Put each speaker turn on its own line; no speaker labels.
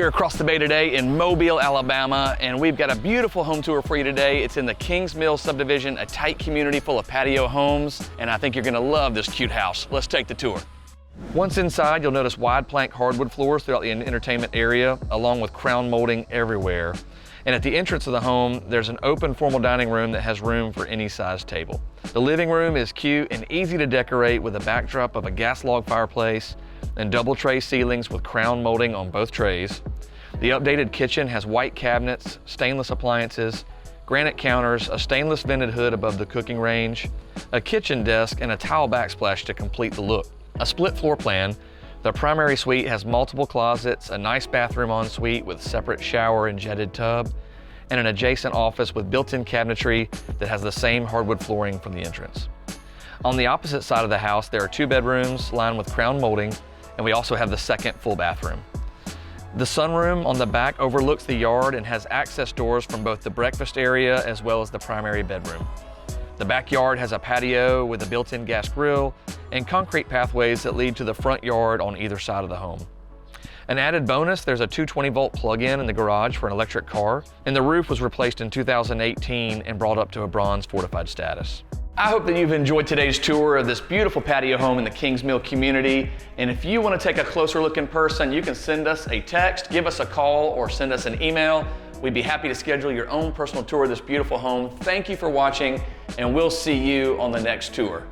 We are across the bay today in Mobile, Alabama, and we've got a beautiful home tour for you today. It's in the Kings Mill subdivision, a tight community full of patio homes, and I think you're gonna love this cute house. Let's take the tour. Once inside, you'll notice wide plank hardwood floors throughout the entertainment area, along with crown molding everywhere. And at the entrance of the home, there's an open formal dining room that has room for any size table. The living room is cute and easy to decorate with a backdrop of a gas log fireplace and double tray ceilings with crown molding on both trays. The updated kitchen has white cabinets, stainless appliances, granite counters, a stainless vented hood above the cooking range, a kitchen desk, and a tile backsplash to complete the look. A split floor plan. The primary suite has multiple closets, a nice bathroom ensuite with separate shower and jetted tub, and an adjacent office with built-in cabinetry that has the same hardwood flooring from the entrance. On the opposite side of the house, there are 2 bedrooms lined with crown molding, and we also have the second full bathroom. The sunroom on the back overlooks the yard and has access doors from both the breakfast area as well as the primary bedroom. The backyard has a patio with a built-in gas grill and concrete pathways that lead to the front yard on either side of the home. An added bonus, there's a 220-volt plug-in in the garage for an electric car, and the roof was replaced in 2018 and brought up to a bronze fortified status. I hope that you've enjoyed today's tour of this beautiful patio home in the Kings Mill community. And if you want to take a closer look in person, you can send us a text, give us a call, or send us an email. We'd be happy to schedule your own personal tour of this beautiful home. Thank you for watching, and we'll see you on the next tour.